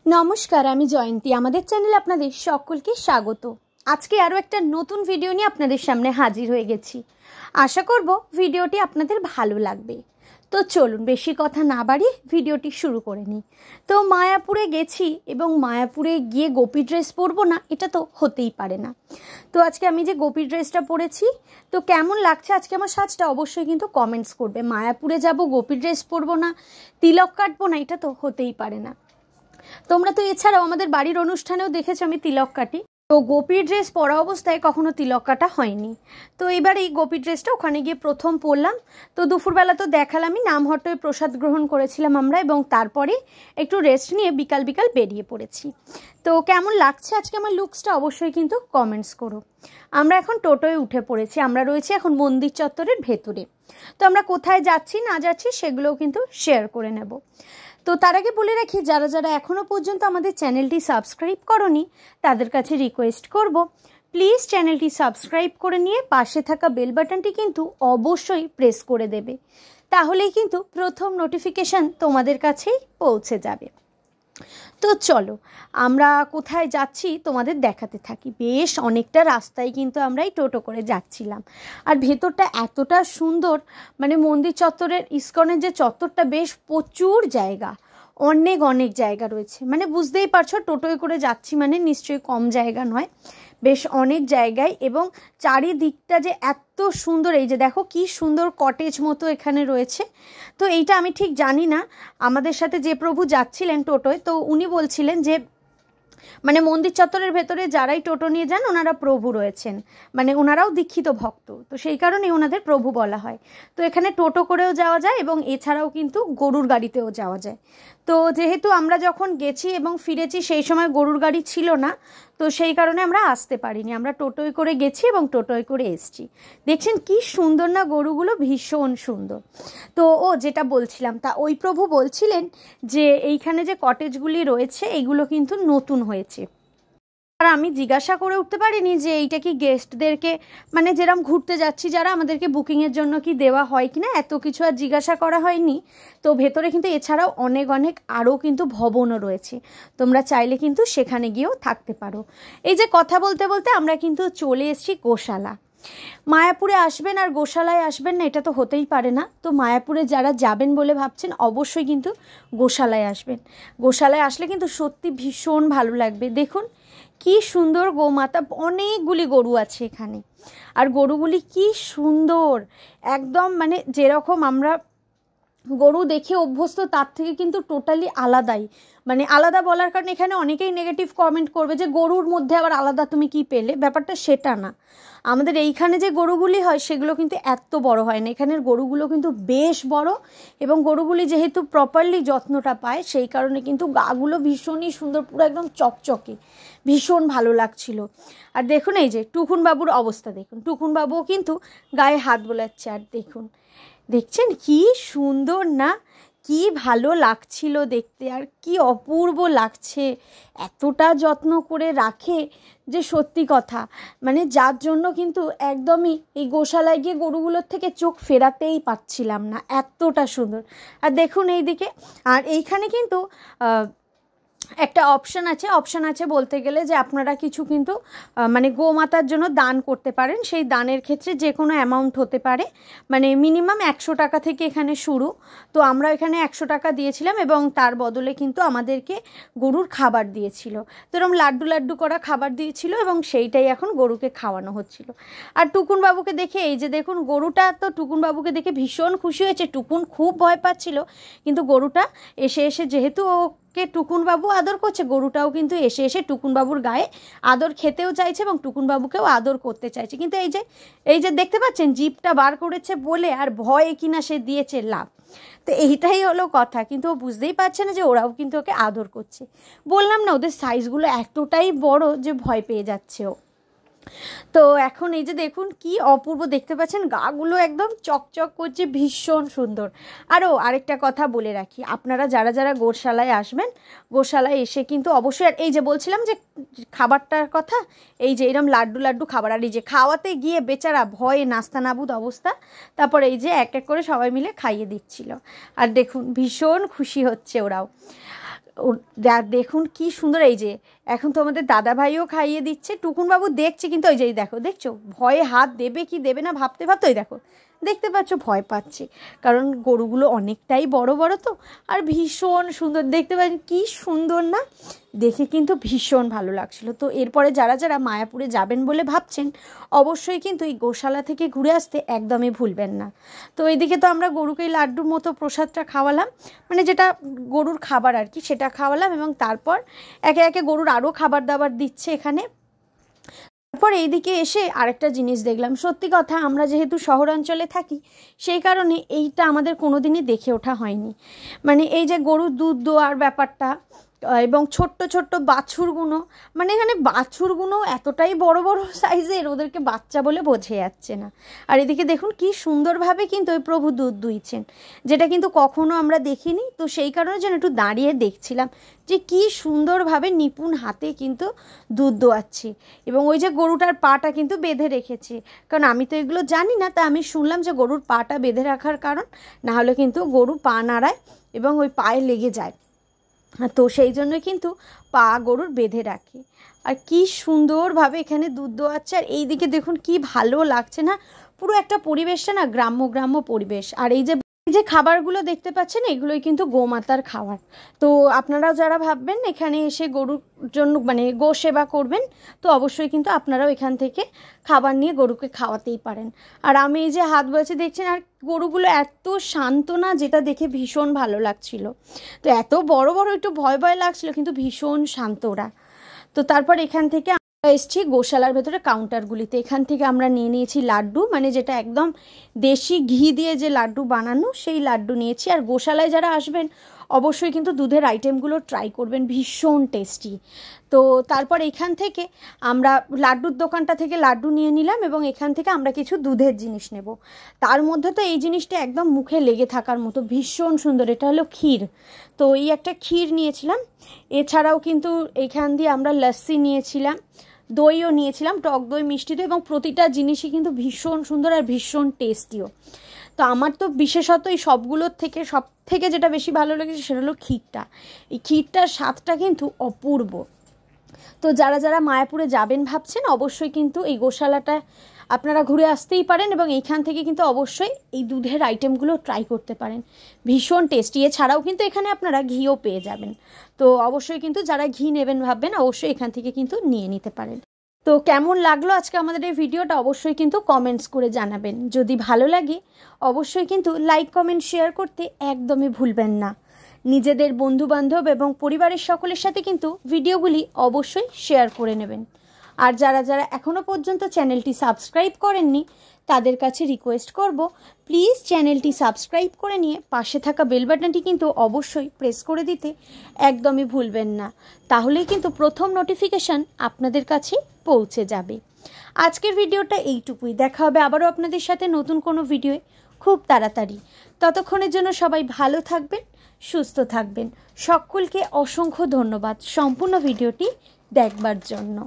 নমস্কার, আমি জয়ন্তী। আমাদের চ্যানেলে আপনাদের সকলকে স্বাগত। আজকে আরও একটা নতুন ভিডিও নিয়ে আপনাদের সামনে হাজির হয়ে গেছি। আশা করব ভিডিওটি আপনাদের ভালো লাগবে। তো চলুন বেশি কথা না বাড়িয়ে ভিডিওটি শুরু করে নিই। তো মায়াপুরে গেছি এবং মায়াপুরে গিয়ে গোপী ড্রেস পরবো না, এটা তো হতেই পারে না। তো আজকে আমি যে গোপী ড্রেসটা পরেছি, তো কেমন লাগছে আজকে আমার সাজটা অবশ্যই কিন্তু কমেন্টস করবে। মায়াপুরে যাব, গোপী ড্রেস পরবো না, তিলক কাটবো না, এটা তো হতেই পারে না। তোমরা তো এছাড়াও আমাদের বাড়ির অনুষ্ঠানেও দেখেছো আমি তিলক কাটি। তো গোপী ড্রেস পরা অবস্থায় কখনো তিলক কাটা হয়নি। তো এবার এই গোপী ড্রেসটা ওখানে গিয়ে প্রথম পরলাম। তো দুপুরবেলা তো দেখালামই, নামহট্টয় প্রসাদ গ্রহণ করেছিলাম আমরা, এবং তারপরে একটু রেস্ট নিয়ে বিকাল বিকাল বেরিয়ে পড়েছি। তো কেমন লাগছে আজকে আমার লুকসটা অবশ্যই কিন্তু কমেন্টস করো। আমরা এখন টোটোয় উঠে পড়েছি। আমরা রয়েছি এখন মন্দির চত্বরের ভেতরে। তো আমরা কোথায় যাচ্ছি না যাচ্ছি সেগুলোও কিন্তু শেয়ার করে নেব। তো তার আগে বলে রাখি, যারা যারা এখনও পর্যন্ত আমাদের চ্যানেলটি সাবস্ক্রাইব করনি তাদের কাছে রিকোয়েস্ট করব, প্লিজ চ্যানেলটি সাবস্ক্রাইব করে নিয়ে পাশে থাকা বেল বাটনটি কিন্তু অবশ্যই প্রেস করে দেবে। তাহলেই কিন্তু প্রথম নোটিফিকেশান তোমাদের কাছেই পৌঁছে যাবে। তো চলো আমরা কোথায় যাচ্ছি তোমাদের দেখাতে থাকি। বেশ অনেকটা রাস্তায় কিন্তু আমরা এই টোটো করে যাচ্ছিলাম। আর ভেতরটা এতটা সুন্দর, মানে মন্দির চত্বরের ইস্কনের যে চত্বরটা, বেশ প্রচুর জায়গা, অনেক অনেক জায়গা রয়েছে। মানে বুঝতেই পারছো টোটোয় করে যাচ্ছি মানে নিশ্চয়ই কম জায়গা নয়, বেশ অনেক জায়গায়। এবং চারিদিকটা যে এত সুন্দর, এই যে দেখো কি সুন্দর কটেজ মতো এখানে রয়েছে। তো এইটা আমি ঠিক জানি না, আমাদের সাথে যে প্রভু যাচ্ছিলেন টোটোয়, তো উনি বলছিলেন যে মানে মন্দির চত্বরের ভেতরে যারাই টোটো নিয়ে যান ওনারা প্রভু রয়েছেন, মানে ওনারাও দীক্ষিত ভক্ত, তো সেই কারণে ওনাদের প্রভু বলা হয়। তো এখানে টোটো করেও যাওয়া যায় এবং এছাড়াও কিন্তু গরুর গাড়িতেও যাওয়া যায়। তো যেহেতু আমরা যখন গেছি এবং ফিরেছি সেই সময় গরুর গাড়ি ছিল না, তো সেই কারণে আমরা আসতে পারিনি। আমরা টোটোয় করে গেছি এবং টোটোয় করে এসছি। দেখছেন কি সুন্দর না গরুগুলো, ভীষণ সুন্দর। তো যেটা বলছিলাম, তা ওই প্রভু বলছিলেন যে এইখানে যে কটেজগুলি রয়েছে এইগুলো কিন্তু নতুন হয়েছে। আর আমি জিজ্ঞাসা করে উঠতে পারিনি যে এইটা কি গেস্টদেরকে, মানে যেরকম ঘুরতে যাচ্ছি যারা, আমাদেরকে বুকিংয়ের জন্য কি দেওয়া হয় কি না, এত কিছু আর জিজ্ঞাসা করা হয়নি। তো ভেতরে কিন্তু এছাড়াও অনেক অনেক আরও কিন্তু ভবনও রয়েছে, তোমরা চাইলে কিন্তু সেখানে গিয়েও থাকতে পারো। এই যে কথা বলতে বলতে আমরা কিন্তু চলে এসেছি গোশালা। মায়াপুরে আসবেন আর গোশালায় আসবেন না, এটা তো হতেই পারে না। তো মায়াপুরে যারা যাবেন বলে ভাবছেন অবশ্যই কিন্তু গোশালায় আসবেন। গোশালায় আসলে কিন্তু সত্যি ভীষণ ভালো লাগবে। দেখুন কি সুন্দর গোমাতা, অনেকগুলি গরু আছে এখানে। আর গরুগুলি কি সুন্দর, একদম মানে যেরকম আমরা গরু দেখে অভ্যস্ত তার থেকে কিন্তু টোটালি আলাদাই। মানে আলাদা বলার কারণে এখানে অনেকেই নেগেটিভ কমেন্ট করবে যে গরুর মধ্যে আবার আলাদা তুমি কি পেলে, ব্যাপারটা সেটা না। আমাদের এইখানে যে গরুগুলি হয় সেগুলো কিন্তু এত বড় হয় না, এখানের গরুগুলো কিন্তু বেশ বড়। এবং গরুগুলি যেহেতু প্রপারলি যত্নটা পায় সেই কারণে কিন্তু গাগুলো ভীষণই সুন্দর, পুরো একদম চকচকে, ভীষণ ভালো লাগছিল। আর দেখুন এই যে টুকুন বাবুর অবস্থা দেখুন, টুকুন বাবুও কিন্তু গায়ে হাত বোলাচ্ছে। আর দেখুন, দেখছেন কি সুন্দর না, কি ভালো লাগছিল দেখতে, আর কি অপূর্ব লাগছে। এতটা যত্ন করে রাখে যে সত্যি কথা, মানে যার জন্য কিন্তু একদমই এই গোশালায় গিয়ে গরুগুলোর থেকে চোখ ফেরাতেই পাচ্ছিলাম না, এতটা সুন্দর। আর দেখুন এই দিকে, আর এইখানে কিন্তু একটা অপশান আছে বলতে গেলে যে আপনারা কিছু কিন্তু মানে গোমাতার জন্য দান করতে পারেন। সেই দানের ক্ষেত্রে যে কোনো অ্যামাউন্ট হতে পারে, মানে মিনিমাম 100 টাকা থেকে এখানে শুরু। তো আমরা এখানে 100 টাকা দিয়েছিলাম এবং তার বদলে কিন্তু আমাদেরকে গরুর খাবার দিয়েছিল। তো এরকম লাড্ডু লাড্ডু করা খাবার দিয়েছিল এবং সেইটাই এখন গরুকে খাওয়ানো হচ্ছিল। আর টুকুন বাবুকে দেখে, এই যে দেখুন গরুটা, তো টুকুন বাবুকে দেখে ভীষণ খুশি হয়েছে। টুকুন খুব ভয় পাচ্ছিল, কিন্তু গরুটা এসে এসে যেহেতু টুকুনবাবু আদর করছে, গরুটাও কিন্তু এসে এসে টুকুনবাবুর গায়ে আদর খেতেও চাইছে এবং টুকুনবাবুকেও আদর করতে চাইছে। কিন্তু এই যে দেখতে পাচ্ছেন জিভটা বার করেছে বলে, আর ভয়ে কিনা সে দিয়েছে লাভ। তো এইটাই হলো কথা, কিন্তু ও বুঝতেই পারছে না যে ওরাও কিন্তু ওকে আদর করছে। বললাম না ওদের সাইজগুলো এতটাই বড় যে ভয় পেয়ে যাচ্ছে ও। তো এখন এই যে দেখুন কি অপূর্ব, দেখতে পাচ্ছেন গাগুলো একদম চকচক করছে, ভীষণ সুন্দর। আরেকটা কথা বলে রাখি, আপনারা যারা যারা গোশালায় আসবেন, গোশালায় এসে কিন্তু অবশ্যই, আর এই যে বলছিলাম যে খাবারটার কথা, এই যে এরকম লাড্ডু লাড্ডু খাবার, আর এই যে খাওয়াতে গিয়ে বেচারা ভয়ে নাস্তানাবুদ অবস্থা, তারপর এই যে এক এক করে সবাই মিলে খাইয়ে দিচ্ছিল। আর দেখুন ভীষণ খুশি হচ্ছে ওরাও। দেখুন কি সুন্দর। এই যে এখন তো আমাদের দাদা ভাইও খাইয়ে দিচ্ছে, টুকুনবাবু দেখছে কিন্তু ওই যে দেখো, দেখছো ভয়ে হাত দেবে কি দেবে না ভাবতে ভাবতে ওই দেখো, দেখতে পাচ্ছ ভয় পাচ্ছে, কারণ গরুগুলো অনেকটাই বড় বড় তো, আর ভীষণ সুন্দর দেখতে পাচ্ছেন, কি সুন্দর না, দেখে কিন্তু ভীষণ ভালো লাগছিল। তো এরপরে যারা যারা মায়াপুরে যাবেন বলে ভাবছেন অবশ্যই কিন্তু এই গোশালা থেকে ঘুরে আসতে একদমই ভুলবেন না। তো এইদিকে তো আমরা গরুকে লাড্ডুর মতো প্রসাদটা খাওয়ালাম, মানে যেটা গরুর খাবার আর কি, সেটা খাওয়ালাম, এবং তারপর একে একে গরুর আরও খাবার দাবার দিচ্ছে এখানে। তারপর এইদিকে এসে আরেকটা জিনিস দেখলাম, সত্যি কথা আমরা যেহেতু শহরাঞ্চলে থাকি সেই কারণে এইটা আমাদের কোনো দিনই দেখে ওঠা হয়নি, মানে এই যে গরুর দুধ দোয়ার ব্যাপারটা, এবং ছোট্ট ছোট্ট বাছুরগুলো, মানে এখানে বাছুরগুলো এতটাই বড় বড় সাইজের, ওদেরকে বাচ্চা বলে বোঝা যাচ্ছে না। আর এদিকে দেখুন কি সুন্দরভাবে কিন্তু ওই প্রভু দুধ দুইছেন, যেটা কিন্তু কখনো আমরা দেখিনি। তো সেই কারণে যেন একটু দাঁড়িয়ে দেখছিলাম যে কি সুন্দরভাবে নিপুণ হাতে কিন্তু দুধ দোয়াচ্ছে, এবং ওই যে গরুটার পাটা কিন্তু বেঁধে রেখেছে, কারণ আমি তো এগুলো জানি না, তা আমি শুনলাম যে গরুর পাটা বেঁধে রাখার কারণ, না হলে কিন্তু গরু পা নাড়ায় এবং ওই পায়ে লেগে যায়, তো সেই জন্য কিন্তু পা গরুর বেঁধে রাখে। আর কি সুন্দরভাবে এখানে দুধ দোয়াচ্ছে, আর এই দিকে দেখুন কি ভালো লাগছে না, পুরো একটা পরিবেশটা না গ্রাম্য গ্রাম্য পরিবেশ। আর এই যে খাবারগুলো দেখতে পাচ্ছেন এগুলোই কিন্তু গোমাতার খাবার। তো আপনারাও যারা ভাববেন এখানে এসে গরুর জন্য মানে গো সেবা করবেন, তো অবশ্যই কিন্তু আপনারাও এখান থেকে খাবার নিয়ে গরুকে খাওয়াতেই পারেন। আর আমি এই যে হাত বাড়াচ্ছি দেখছেন, আর গরুগুলো এত শান্ত না, যেটা দেখে ভীষণ ভালো লাগছিল। তো এত বড় বড় একটু ভয় ভয় লাগছিল, কিন্তু ভীষণ শান্ত ওরা। তো তারপর এখান থেকে এসছি গোশালার ভেতরে কাউন্টারগুলিতে, এখান থেকে আমরা নিয়ে নিয়েছি লাড্ডু, মানে যেটা একদম দেশি ঘি দিয়ে যে লাড্ডু বানানো সেই লাড্ডু নিয়েছি। আর গোশালায় যারা আসবেন অবশ্যই কিন্তু দুধের আইটেমগুলো ট্রাই করবেন, ভীষণ টেস্টি। তো তারপর এখান থেকে আমরা লাড্ডুর দোকানটা থেকে লাড্ডু নিয়ে নিলাম, এবং এখান থেকে আমরা কিছু দুধের জিনিস নেব। তার মধ্যে তো এই জিনিসটা একদম মুখে লেগে থাকার মতো, ভীষণ সুন্দর, এটা হলো ক্ষীর। তো এই একটা ক্ষীর নিয়েছিলাম, এছাড়াও কিন্তু এখান দিয়ে আমরা লস্যি নিয়েছিলাম, দইও নিয়েছিলাম, টক দই মিষ্টি দই, এবং প্রতিটা জিনিসই কিন্তু ভীষণ সুন্দর আর ভীষণ টেস্টিও। তো আমার তো বিশেষত এই সবগুলোর থেকে সব থেকে যেটা বেশি ভালো লেগেছে সেটা হলো ক্ষীরটা। এই ক্ষীরটার স্বাদটা কিন্তু অপূর্ব। তো যারা যারা মায়াপুরে যাবেন ভাবছেন অবশ্যই কিন্তু এই গোশালাটা আপনারা ঘুরে আসতেই পারেন, এবং এইখান থেকে কিন্তু অবশ্যই এই দুধের আইটেমগুলো ট্রাই করতে পারেন, ভীষণ টেস্টি। এছাড়াও কিন্তু এখানে আপনারা ঘিও পেয়ে যাবেন, তো অবশ্যই কিন্তু যারা ঘি নেবেন ভাববেন অবশ্যই এখান থেকে কিন্তু নিয়ে নিতে পারেন। তো কেমন লাগলো আজকে আমাদের এই ভিডিওটা অবশ্যই কিন্তু কমেন্টস করে জানাবেন। যদি ভালো লাগে অবশ্যই কিন্তু লাইক কমেন্ট শেয়ার করতে একদমই ভুলবেন না। নিজেদের বন্ধুবান্ধব এবং পরিবারের সকলের সাথে কিন্তু ভিডিওগুলি অবশ্যই শেয়ার করে নেবেন। আর যারা যারা এখনও পর্যন্ত চ্যানেলটি সাবস্ক্রাইব করেননি তাদের কাছে রিকোয়েস্ট করব, প্লিজ চ্যানেলটি সাবস্ক্রাইব করে নিয়ে পাশে থাকা বেল বাটনটি কিন্তু অবশ্যই প্রেস করে দিতে একদমই ভুলবেন না, তাহলেই কিন্তু প্রথম নোটিফিকেশান আপনাদের কাছে পৌঁছে যাবে। আজকের ভিডিওটা এইটুকুই, দেখা হবে আবারও আপনাদের সাথে নতুন কোনো ভিডিওয়ে খুব তাড়াতাড়ি। ততক্ষণের জন্য সবাই ভালো থাকবেন, সুস্থ থাকবেন। সকলকে অসংখ্য ধন্যবাদ সম্পূর্ণ ভিডিওটি দেখবার জন্য।